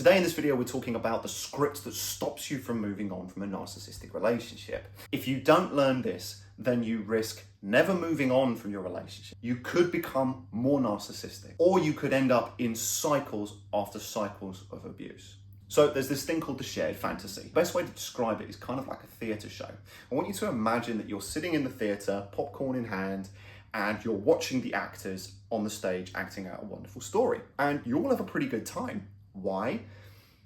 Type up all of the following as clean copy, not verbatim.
Today in this video, we're talking about the script that stops you from moving on from a narcissistic relationship. If you don't learn this, then you risk never moving on from your relationship. You could become more narcissistic, or you could end up in cycles after cycles of abuse. So there's this thing called the shared fantasy. The best way to describe it is kind of like a theatre show. I want you to imagine that you're sitting in the theatre, popcorn in hand, and you're watching the actors on the stage acting out a wonderful story. And you all have a pretty good time. Why?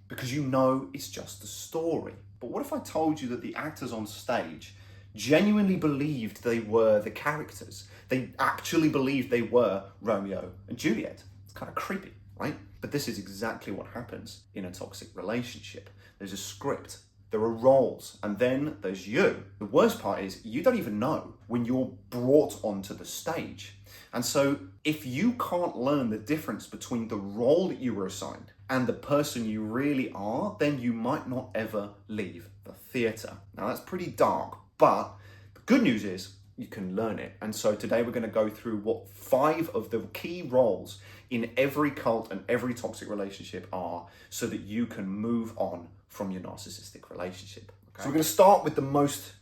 Because you know it's just a story. But what if I told you that the actors on stage genuinely believed they were the characters? They actually believed they were Romeo and Juliet. It's kind of creepy, right? But this is exactly what happens in a toxic relationship. There's a script, there are roles, and then there's you. The worst part is you don't even know when you're brought onto the stage. And so if you can't learn the difference between the role that you were assigned and the person you really are, then you might not ever leave the theatre. Now that's pretty dark, but the good news is you can learn it. And so today we're going to go through what 5 of the key roles in every cult and every toxic relationship are, so that you can move on from your narcissistic relationship. Okay? So we're going to start with the most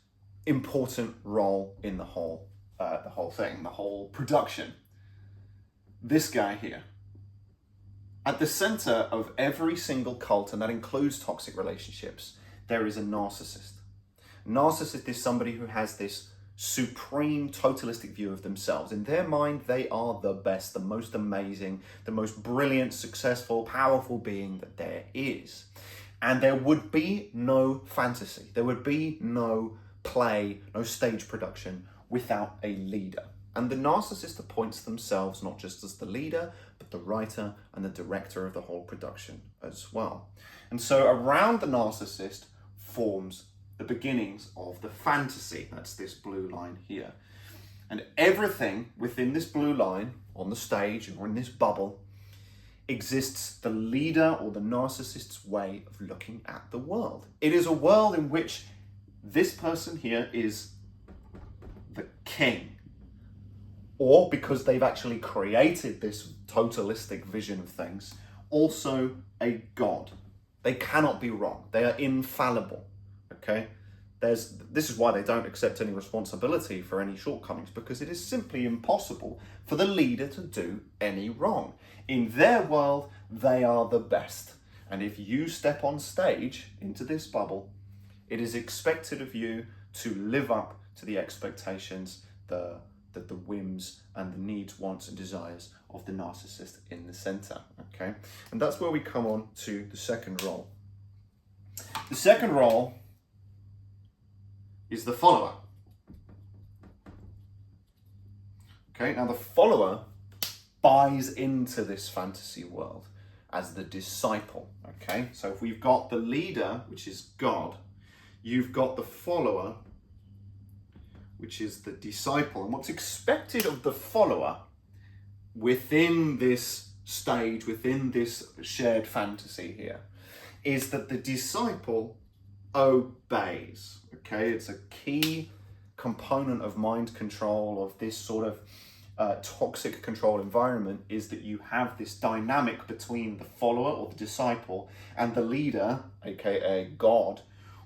important role in the whole thing, the whole production. This guy here. At the center of every single cult, and that includes toxic relationships, there is a narcissist. Narcissist is somebody who has this supreme totalistic view of themselves. In their mind, they are the best, the most amazing, the most brilliant, successful, powerful being that there is. And there would be no fantasy. There would be no play, no stage production without a leader. And the narcissist appoints themselves not just as the leader, but the writer and the director of the whole production as well. And so around the narcissist forms the beginnings of the fantasy. That's this blue line here. And everything within this blue line on the stage or in this bubble exists the leader or the narcissist's way of looking at the world. It is a world in which this person here is the king, or because they've actually created this totalistic vision of things, also a god. They cannot be wrong. They are infallible, okay? This is why they don't accept any responsibility for any shortcomings, because it is simply impossible for the leader to do any wrong. In their world, they are the best. And if you step on stage into this bubble, it is expected of you to live up to the expectations, the whims and the needs, wants and desires of the narcissist in the center, okay? And that's where we come on to the second role. The second role is the follower. Okay, now the follower buys into this fantasy world as the disciple, okay? So if we've got the leader, which is God, you've got the follower, which is the disciple. And what's expected of the follower within this stage, within this shared fantasy here, is that the disciple obeys, okay? It's a key component of mind control, of this sort of toxic control environment, is that you have this dynamic between the follower or the disciple and the leader, aka God,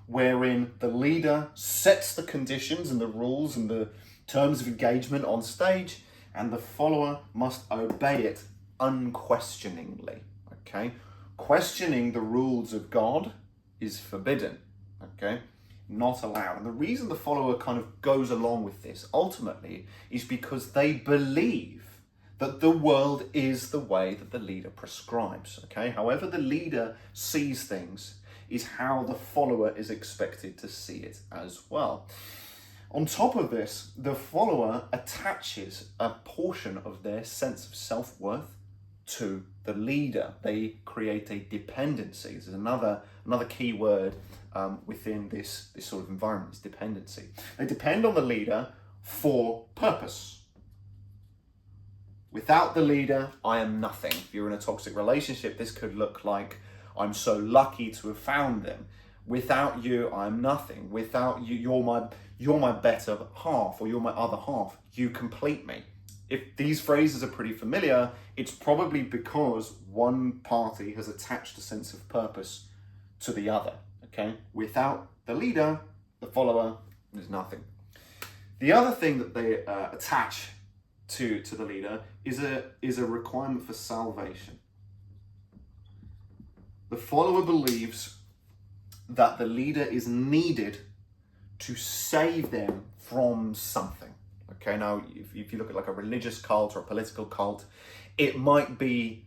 wherein the leader sets the conditions and the rules and the terms of engagement on stage, and the follower must obey it unquestioningly, okay? Questioning the rules of God is forbidden, okay? Not allowed. And the reason the follower kind of goes along with this ultimately is because they believe that the world is the way that the leader prescribes, okay? However the leader sees things is how the follower is expected to see it as well. On top of this, the follower attaches a portion of their sense of self-worth to the leader. They create a dependency. This is another key word within this sort of environment, is dependency. They depend on the leader for purpose. Without the leader, I am nothing. If you're in a toxic relationship, this could look like, I'm so lucky to have found them. Without you, I'm nothing. Without you, you're my better half, or you're my other half. You complete me. if these phrases are pretty familiar, it's probably because one party has attached a sense of purpose to the other, okay? Without the leader, the follower is nothing. The other thing that they attach to the leader is a requirement for salvation. The follower believes that the leader is needed to save them from something. Okay, now if you look at like a religious cult or a political cult, it might be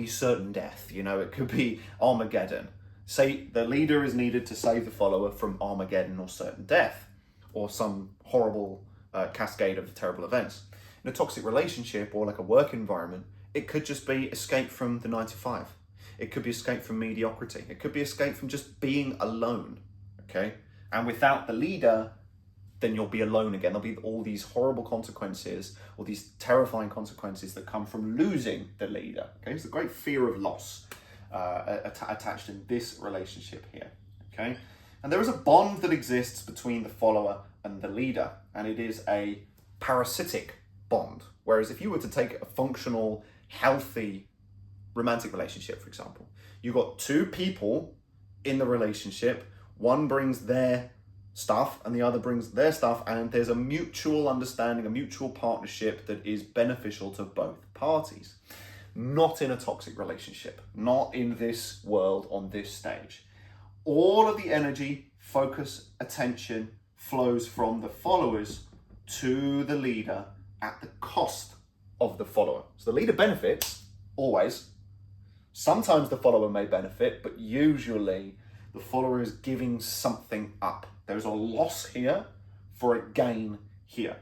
certain death. You know, it could be Armageddon. Say the leader is needed to save the follower from Armageddon or certain death, or some horrible cascade of terrible events. In a toxic relationship or like a work environment, it could just be escape from the 9 to 5. It could be escape from mediocrity. It could be escape from just being alone. Okay, and without the leader, then you'll be alone again. There'll be all these horrible consequences, or these terrifying consequences that come from losing the leader. Okay, it's a great fear of loss attached in this relationship here. Okay, and there is a bond that exists between the follower and the leader, and it is a parasitic bond. Whereas if you were to take a functional, healthy romantic relationship, for example, you've got two people in the relationship. One brings their stuff and the other brings their stuff, and there's a mutual understanding, a mutual partnership that is beneficial to both parties. Not in a toxic relationship, not in this world on this stage. All of the energy, focus, attention flows from the followers to the leader at the cost of the follower. So the leader benefits, always. Sometimes the follower may benefit, but usually the follower is giving something up. There's a loss here for a gain here.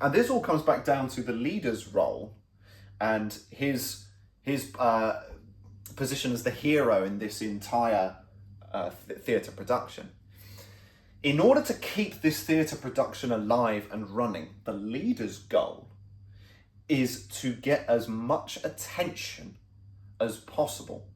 And this all comes back down to the leader's role and his position as the hero in this entire theatre production. In order to keep this theatre production alive and running, the leader's goal is to get as much attention as possible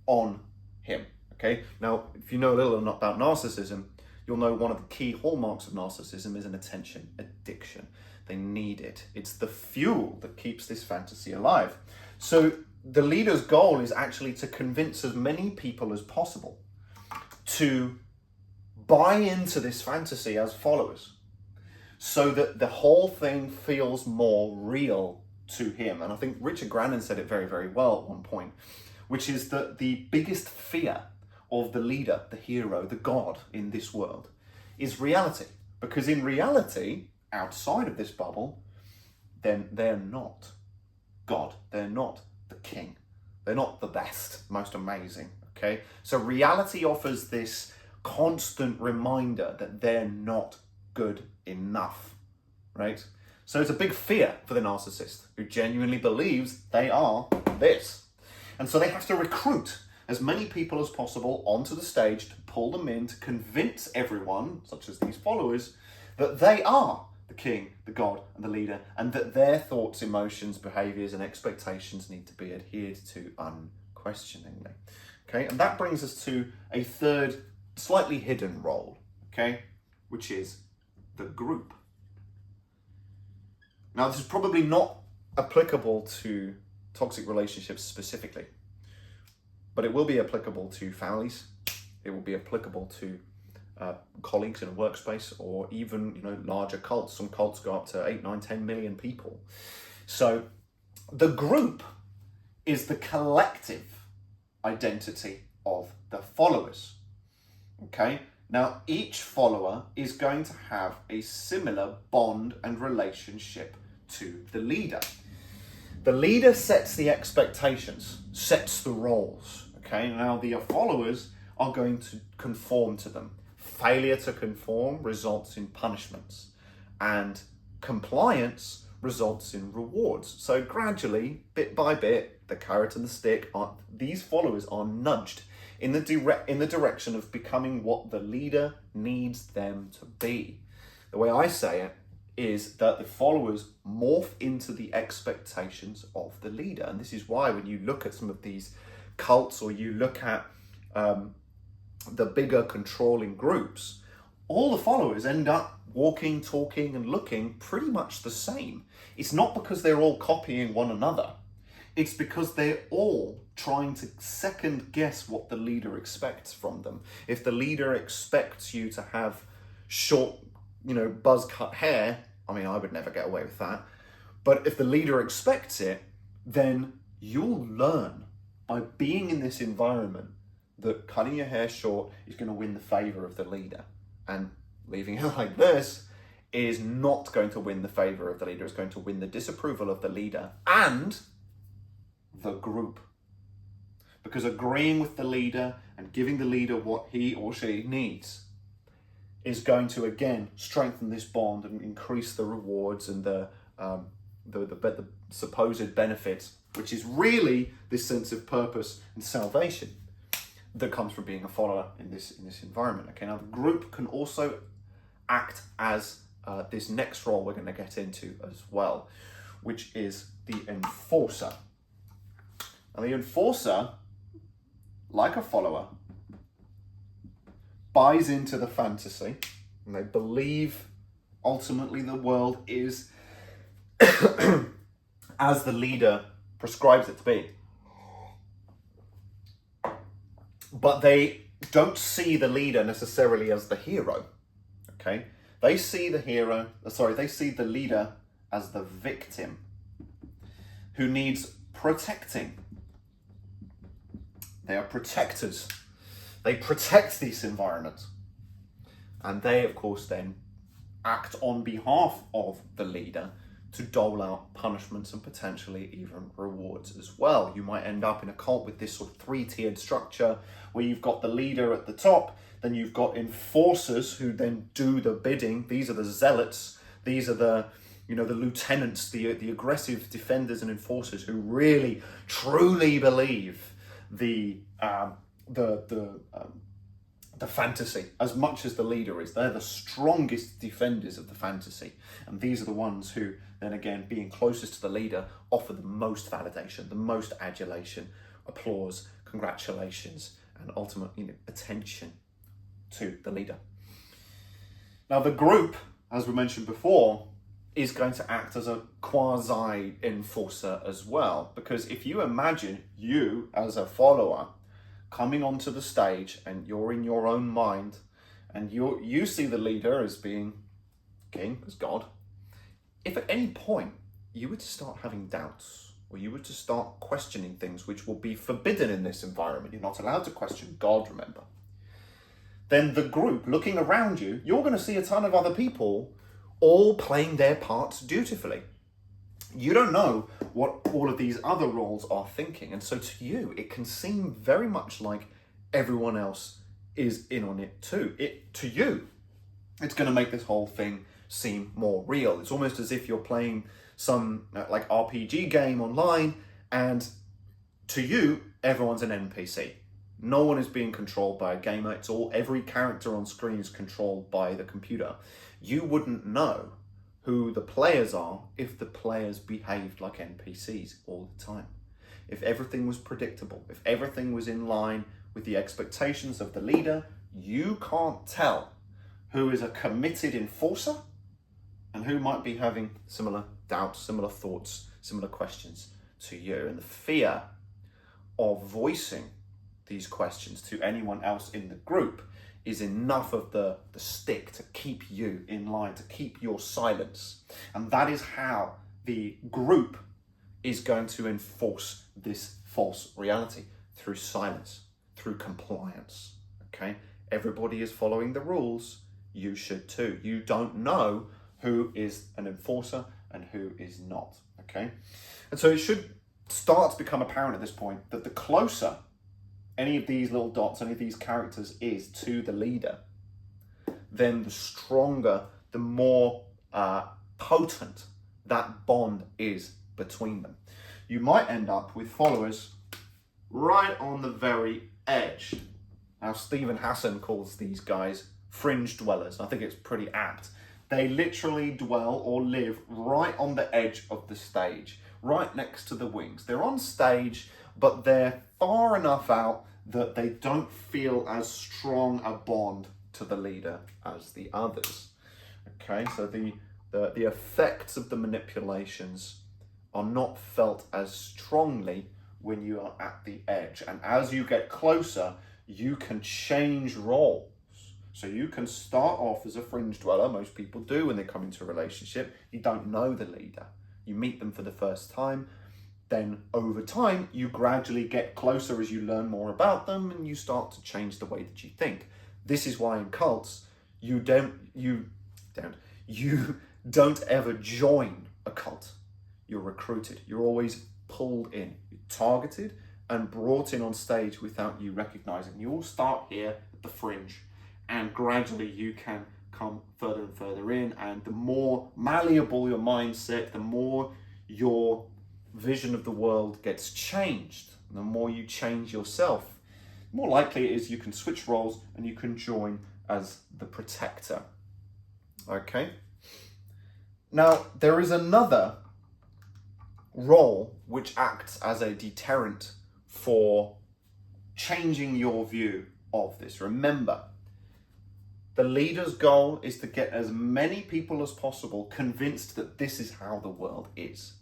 on him. Okay, now if you know a little about narcissism, you'll know one of the key hallmarks of narcissism is an attention addiction. They need it. It's the fuel that keeps this fantasy alive. So the leader's goal is actually to convince as many people as possible to buy into this fantasy as followers, so that the whole thing feels more real to him. And I think Richard Grannon said it very, very well at one point, which is that the biggest fear of the leader, the hero, the god in this world is reality. Because in reality, outside of this bubble, then they're not God. They're not the king. They're not the best, most amazing, okay? So reality offers this constant reminder that they're not good enough, right? So it's a big fear for the narcissist who genuinely believes they are this. And so they have to recruit as many people as possible onto the stage to pull them in, to convince everyone, such as these followers, that they are the king, the god, and the leader, and that their thoughts, emotions, behaviors, and expectations need to be adhered to unquestioningly. Okay, and that brings us to a third, slightly hidden role, okay, which is the group. Now, this is probably not applicable to toxic relationships specifically, but it will be applicable to families. It will be applicable to colleagues in a workspace, or even larger cults. Some cults go up to 8, 9, 10 million people. So the group is the collective identity of the followers. Okay, now each follower is going to have a similar bond and relationship to the leader. The leader sets the expectations, sets the roles. Okay, now the followers are going to conform to them. Failure to conform results in punishments, and compliance results in rewards. So gradually, bit by bit, the carrot and the stick, these followers are nudged in the direction of becoming what the leader needs them to be. The way I say it is that the followers morph into the expectations of the leader. And this is why when you look at some of these cults, or you look at the bigger controlling groups, all the followers end up walking, talking, and looking pretty much the same. It's not because they're all copying one another. It's because they're all trying to second guess what the leader expects from them. If the leader expects you to have short, buzz cut hair, I mean, I would never get away with that. But if the leader expects it, then you'll learn by being in this environment that cutting your hair short is going to win the favor of the leader. And leaving it like this is not going to win the favor of the leader. It's going to win the disapproval of the leader and the group. Because agreeing with the leader and giving the leader what he or she needs is going to, again, strengthen this bond and increase the rewards and the supposed benefits, which is really this sense of purpose and salvation that comes from being a follower in this environment. Okay, now the group can also act as this next role we're going to get into as well, which is the enforcer. And the enforcer, like a follower, buys into the fantasy, and they believe ultimately the world is as the leader prescribes it to be. But they don't see the leader necessarily as the hero, okay? They see the leader as the victim who needs protecting. They are protectors. They protect this environment. And they, of course, then act on behalf of the leader to dole out punishments and potentially even rewards as well. You might end up in a cult with this sort of three-tiered structure where you've got the leader at the top, then you've got enforcers who then do the bidding. These are the zealots. These are the lieutenants, the aggressive defenders and enforcers who really, truly believe the fantasy as much as the leader is. They're the strongest defenders of the fantasy. And these are the ones who, then again, being closest to the leader, offer the most validation, the most adulation, applause, congratulations, and ultimate attention to the leader. Now the group, as we mentioned before, is going to act as a quasi-enforcer as well. Because if you imagine you as a follower coming onto the stage and you're in your own mind and you see the leader as being king, as God, if at any point you were to start having doubts or you were to start questioning things which will be forbidden in this environment, you're not allowed to question God, remember, then the group looking around you, you're going to see a ton of other people all playing their parts dutifully. You don't know what all of these other roles are thinking. And so to you, it can seem very much like everyone else is in on it too. To you, it's going to make this whole thing seem more real. It's almost as if you're playing some like RPG game online, and to you, everyone's an NPC. No one is being controlled by a gamer. Every character on screen is controlled by the computer. You wouldn't know who the players are if the players behaved like NPCs all the time. If everything was predictable, if everything was in line with the expectations of the leader, you can't tell who is a committed enforcer and who might be having similar doubts, similar thoughts, similar questions to you. And the fear of voicing these questions to anyone else in the group is enough of the stick to keep you in line, to keep your silence. And that is how the group is going to enforce this false reality, through silence, through compliance, okay? Everybody is following the rules. You should too. You don't know who is an enforcer and who is not, okay? And so it should start to become apparent at this point that the closer any of these little dots, any of these characters is to the leader, then the stronger, the more potent that bond is between them. You might end up with followers right on the very edge. Now, Stephen Hassan calls these guys fringe dwellers. I think it's pretty apt. They literally dwell or live right on the edge of the stage, right next to the wings. They're on stage, but they're far enough out that they don't feel as strong a bond to the leader as the others. Okay, so the effects of the manipulations are not felt as strongly when you are at the edge. And as you get closer, you can change roles. So you can start off as a fringe dweller, most people do when they come into a relationship. You don't know the leader. You meet them for the first time. Then over time, you gradually get closer as you learn more about them and you start to change the way that you think. This is why in cults, you don't ever join a cult. You're recruited. You're always pulled in. You're targeted and brought in on stage without you recognizing. You all start here at the fringe, and gradually you can come further and further in. And the more malleable your mindset, the more your vision of the world gets changed. The more you change yourself, the more likely it is you can switch roles and you can join as the protector. Okay? Now, there is another role which acts as a deterrent for changing your view of this. Remember, the leader's goal is to get as many people as possible convinced that this is how the world is.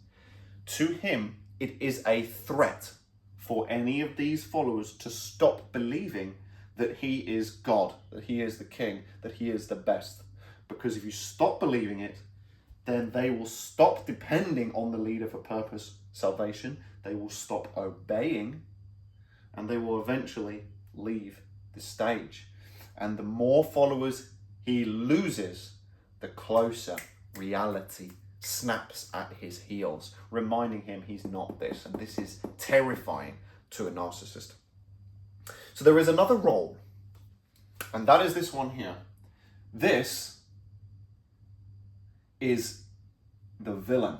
To him, it is a threat for any of these followers to stop believing that he is God, that he is the king, that he is the best. Because if you stop believing it, then they will stop depending on the leader for purpose, salvation. They will stop obeying, and they will eventually leave the stage. And the more followers he loses, the closer reality snaps at his heels, reminding him he's not this. And this is terrifying to a narcissist. So there is another role, and that is this one here. This is the villain,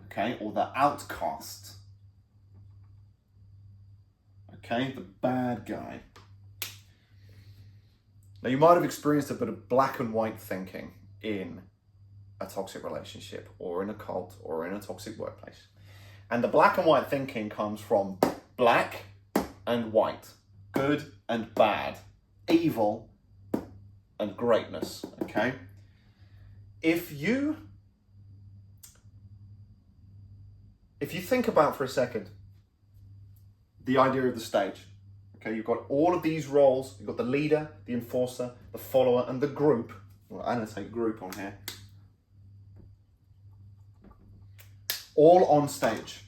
okay, or the outcast, okay, the bad guy. Now, you might have experienced a bit of black and white thinking in a toxic relationship or in a cult or in a toxic workplace. And the black and white thinking comes from black and white, good and bad, evil and greatness, okay? If you think about for a second the idea of the stage, okay, you've got all of these roles. You've got the leader, the enforcer, the follower, and the group. Well, I annotate group on here. All on stage.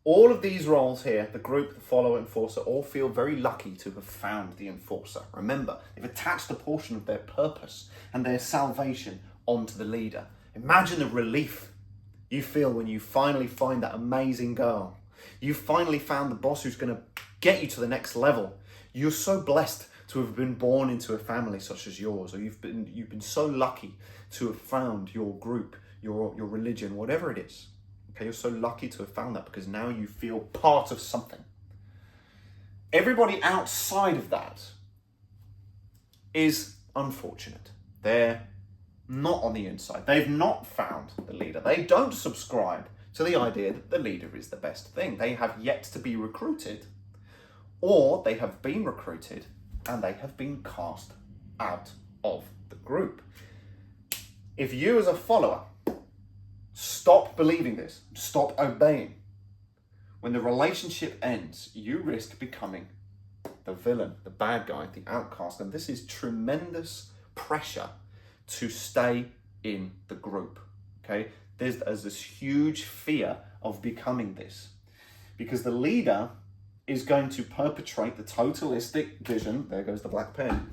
All of these roles here, the group, the follower, enforcer, all feel very lucky to have found the enforcer. Remember, they've attached a portion of their purpose and their salvation onto the leader. Imagine the relief you feel when you finally find that amazing girl. You finally found the boss who's going to get you to the next level. You're so blessed to have been born into a family such as yours, or you've been so lucky to have found your group, your religion, whatever it is. Okay, you're so lucky to have found that because now you feel part of something. Everybody outside of that is unfortunate. They're not on the inside. They've not found the leader. They don't subscribe to the idea that the leader is the best thing. They have yet to be recruited, or they have been recruited and they have been cast out of the group. If you as a follower stop believing this, stop obeying, when the relationship ends, you risk becoming the villain, the bad guy, the outcast. And this is tremendous pressure to stay in the group, okay? There's this huge fear of becoming this because the leader is going to perpetrate the totalistic vision, there goes the black pen,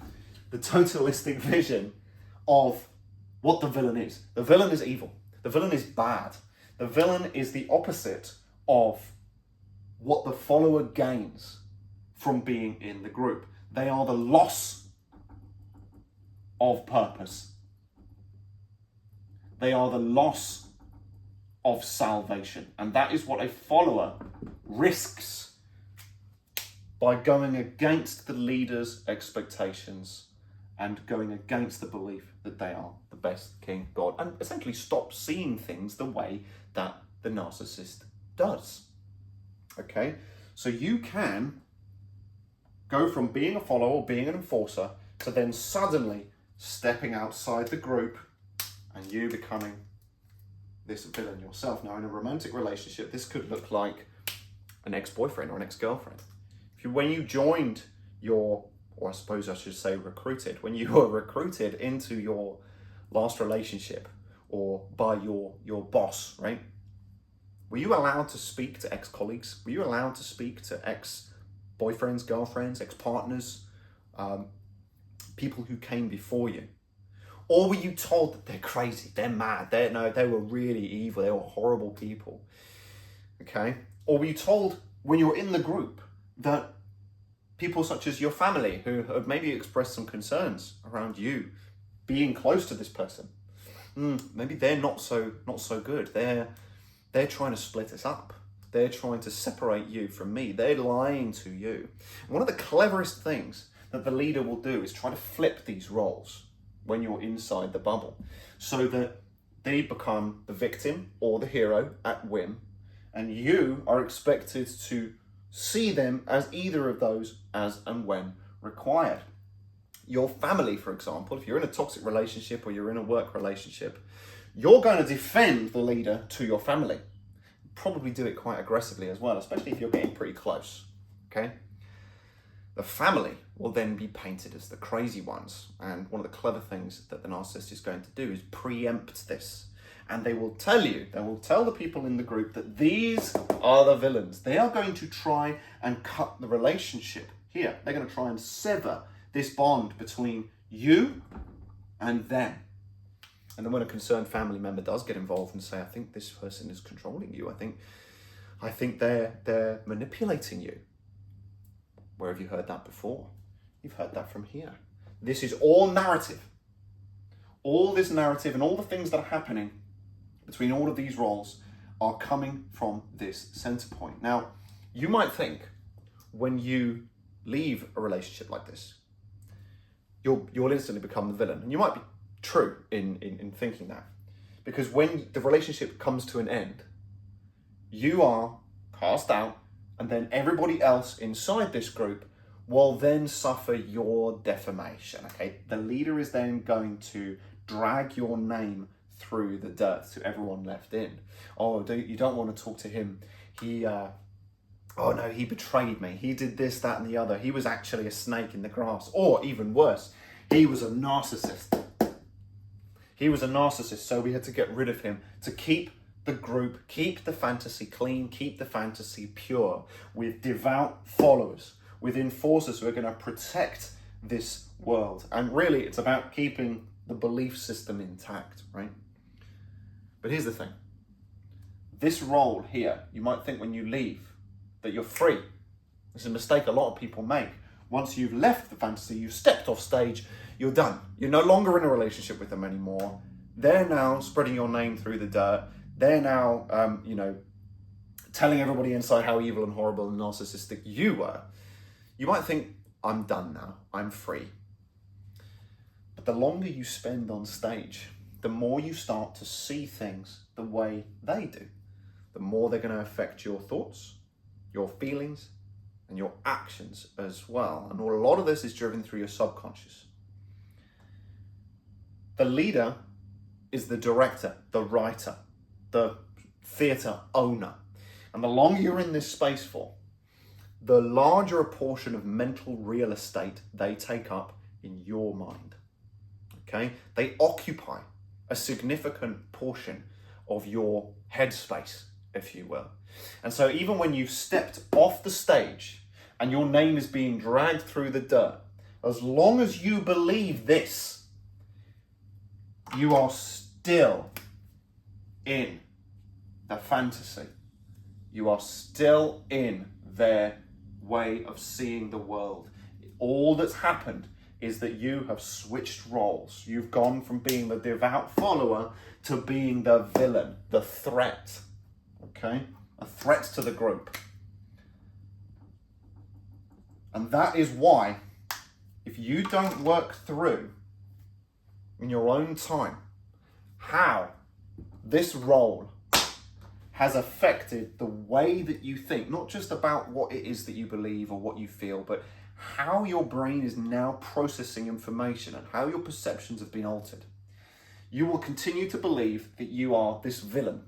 the totalistic vision of what the villain is. The villain is evil. The villain is bad. The villain is the opposite of what the follower gains from being in the group. They are the loss of purpose. They are the loss of salvation. And that is what a follower risks by going against the leader's expectations and going against the belief that they are the best king, God, and essentially stop seeing things the way that the narcissist does. Okay? So you can go from being a follower or being an enforcer to then suddenly stepping outside the group and you becoming this villain yourself. Now, in a romantic relationship, this could look like an ex-boyfriend or an ex-girlfriend. When you joined your, or I suppose I should say recruited, when you were recruited into your last relationship or by your boss, right? Were you allowed to speak to ex-colleagues? Were you allowed to speak to ex-boyfriends, girlfriends, ex-partners, people who came before you? Or were you told that they're crazy, they're mad, they were really evil, they were horrible people, okay? Or were you told when you were in the group that people such as your family who have maybe expressed some concerns around you being close to this person, maybe they're not so good, they're trying to split us up, they're trying to separate you from me, they're lying to you. And one of the cleverest things that the leader will do is try to flip these roles when you're inside the bubble, so that they become the victim or the hero at whim, and you are expected to see them as either of those as and when required. Your family, for example, if you're in a toxic relationship or you're in a work relationship, you're going to defend the leader to your family. Probably do it quite aggressively as well, especially if you're getting pretty close, okay? The family will then be painted as the crazy ones. And one of the clever things that the narcissist is going to do is preempt this. And they will tell the people in the group that these are the villains. They are going to try and cut the relationship here. They're going to try and sever this bond between you and them. And then when a concerned family member does get involved and say, I think this person is controlling you, I think they're manipulating you. Where have you heard that before? You've heard that from here. This is all narrative. All this narrative and all the things that are happening between all of these roles are coming from this center point. Now, you might think when you leave a relationship like this, you'll instantly become the villain. And you might be true in thinking that. Because when the relationship comes to an end, you are cast out, and then everybody else inside this group will then suffer your defamation, okay? The leader is then going to drag your name through the dirt to everyone left in. Oh, you don't want to talk to him. Oh no, he betrayed me. He did this, that, and the other. He was actually a snake in the grass. Or even worse, he was a narcissist. He was a narcissist, so we had to get rid of him to keep the group, keep the fantasy clean, keep the fantasy pure, with devout followers, with enforcers who are going to protect this world. And really, it's about keeping the belief system intact, right? But here's the thing. This role here, you might think when you leave that you're free. It's a mistake a lot of people make. Once you've left the fantasy, you've stepped off stage, you're done. You're no longer in a relationship with them anymore. They're now spreading your name through the dirt. They're now, telling everybody inside how evil and horrible and narcissistic you were. You might think, I'm done now, I'm free. But the longer you spend on stage, the more you start to see things the way they do. The more they're going to affect your thoughts, your feelings, and your actions as well. And a lot of this is driven through your subconscious. The leader is the director, the writer, the theatre owner. And the longer you're in this space for, the larger a portion of mental real estate they take up in your mind. Okay? They occupy a significant portion of your headspace, if you will. And so even when you've stepped off the stage and your name is being dragged through the dirt, as long as you believe this, you are still in the fantasy. You are still in their way of seeing the world. All that's happened is that you have switched roles. You've gone from being the devout follower to being the villain, the threat, okay? A threat to the group. And that is why, if you don't work through in your own time how this role has affected the way that you think, not just about what it is that you believe or what you feel, but how your brain is now processing information and how your perceptions have been altered, you will continue to believe that you are this villain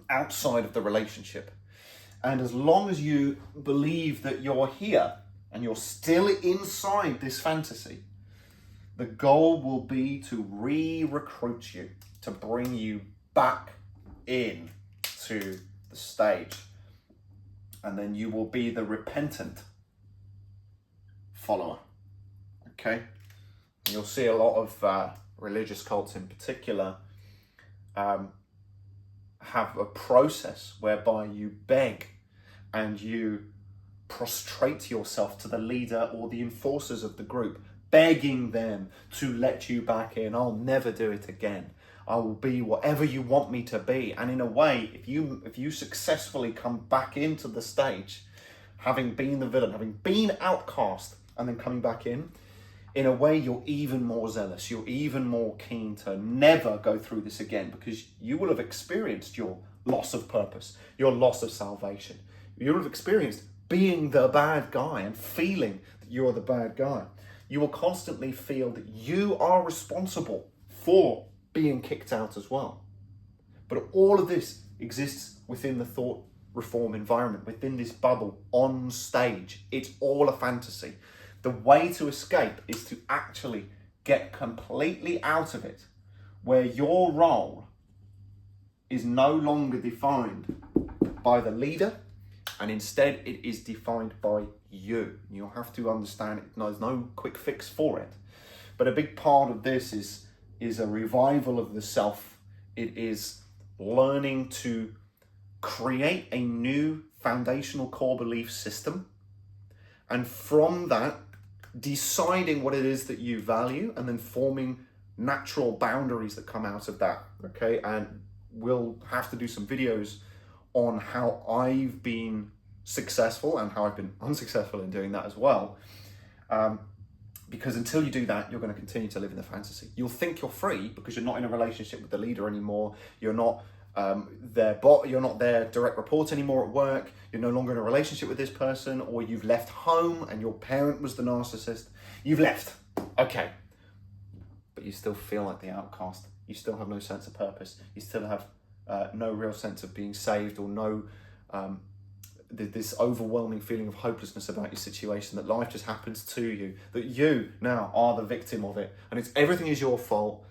outside of the relationship. And as long as you believe that you're here and you're still inside this fantasy, the goal will be to re-recruit you, to bring you back in to the stage. And then you will be the repentant follower. Okay? You'll see a lot of religious cults in particular have a process whereby you beg and you prostrate yourself to the leader or the enforcers of the group, begging them to let you back in. I'll never do it again. I will be whatever you want me to be. And in a way, if you successfully come back into the stage, having been the villain, having been outcast, and then coming back in a way, you're even more zealous. You're even more keen to never go through this again, because you will have experienced your loss of purpose, your loss of salvation. You will have experienced being the bad guy and feeling that you're the bad guy. You will constantly feel that you are responsible for being kicked out as well. But all of this exists within the thought reform environment, within this bubble on stage. It's all a fantasy. The way to escape is to actually get completely out of it, where your role is no longer defined by the leader, and instead it is defined by you. You'll have to understand it. There's no quick fix for it. But a big part of this is a revival of the self. It is learning to create a new foundational core belief system, and from that, deciding what it is that you value, and then forming natural boundaries that come out of that. Okay, and we'll have to do some videos on how I've been successful and how I've been unsuccessful in doing that as well. Because until you do that, you're going to continue to live in the fantasy. You'll think you're free because you're not in a relationship with the leader anymore. You're not you're not their direct report anymore at work. You're no longer in a relationship with this person, or you've left home and your parent was the narcissist. You've left. Okay. But you still feel like the outcast. You still have no sense of purpose. You still have no real sense of being saved, or no this overwhelming feeling of hopelessness about your situation, that life just happens to you, that you now are the victim of it, and everything is your fault.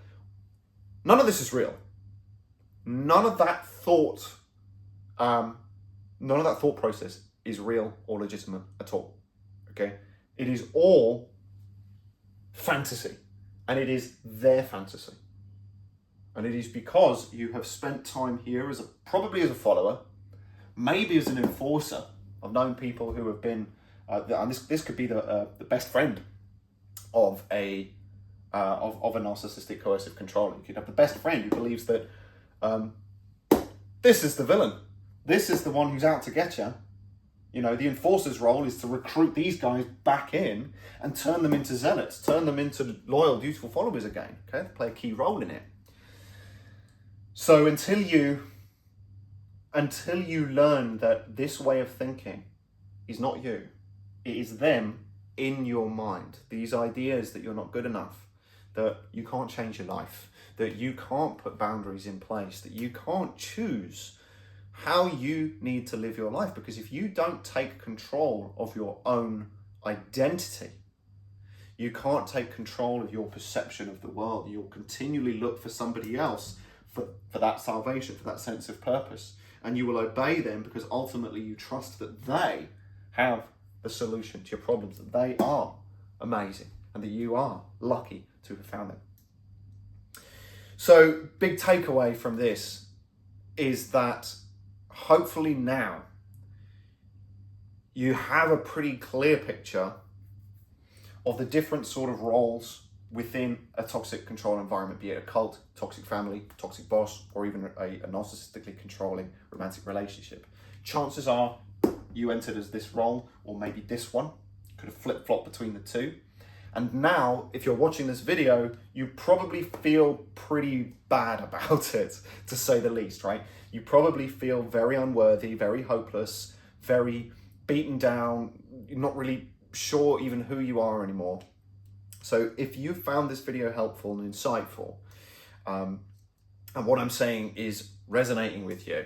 None of this is real. None of that thought process is real or legitimate at all. Okay? It is all fantasy, and it is their fantasy. And it is because you have spent time here probably as a follower, maybe as an enforcer. I've known people who have been, and this could be the best friend of a narcissistic coercive controller. You could have the best friend who believes that this is the villain. This is the one who's out to get you. You know, the enforcer's role is to recruit these guys back in and turn them into zealots, turn them into loyal, dutiful followers again. Okay, they play a key role in it. So until you learn that this way of thinking is not you, it is them in your mind. These ideas that you're not good enough, that you can't change your life, that you can't put boundaries in place, that you can't choose how you need to live your life. Because if you don't take control of your own identity, you can't take control of your perception of the world. You'll continually look for somebody else for that salvation, for that sense of purpose. And you will obey them because ultimately you trust that they have the solution to your problems, that they are amazing, and that you are lucky to have found them. So, big takeaway from this is that hopefully now you have a pretty clear picture of the different sort of roles within a toxic control environment, be it a cult, toxic family, toxic boss, or even a narcissistically controlling romantic relationship. Chances are you entered as this role, or maybe this one. Could have flip-flopped between the two. And now, if you're watching this video, you probably feel pretty bad about it, to say the least, right? You probably feel very unworthy, very hopeless, very beaten down, not really sure even who you are anymore. So if you found this video helpful and insightful, and what I'm saying is resonating with you,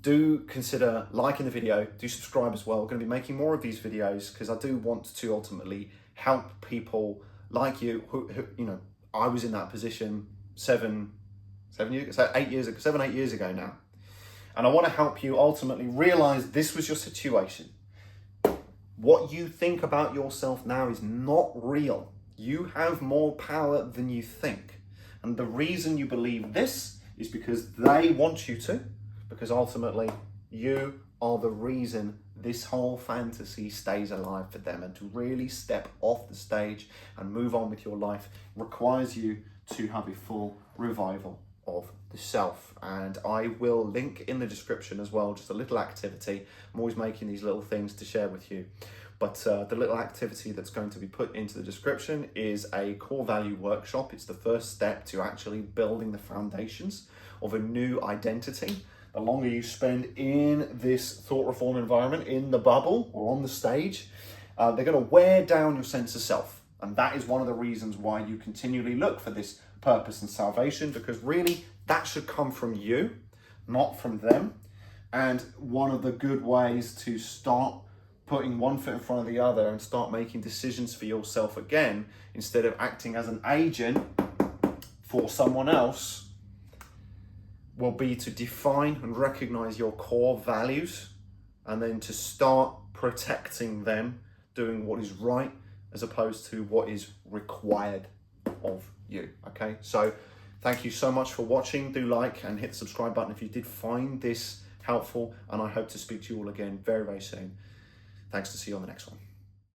do consider liking the video, do subscribe as well. I'm going to be making more of these videos because I do want to ultimately help people like you who you know, I was in that position 7, 8 years ago now. And I want to help you ultimately realize this was your situation. What you think about yourself now is not real. You have more power than you think. And the reason you believe this is because they want you to, because ultimately you are the reason this whole fantasy stays alive for them. And to really step off the stage and move on with your life requires you to have a full revival of the self. And I will link in the description as well just a little activity. I'm always making these little things to share with you, but the little activity that's going to be put into the description is a core value workshop. It's the first step to actually building the foundations of a new identity. The longer you spend in this thought reform environment, in the bubble or on the stage, they're going to wear down your sense of self. And that is one of the reasons why you continually look for this purpose and salvation, because really that should come from you, not from them. And one of the good ways to start putting one foot in front of the other and start making decisions for yourself again, instead of acting as an agent for someone else, will be to define and recognize your core values and then to start protecting them, doing what is right as opposed to what is required of you. Okay, so thank you so much for watching. Do like and hit the subscribe button if you did find this helpful, and I hope to speak to you all again very, very soon. Thanks, to see you on the next one.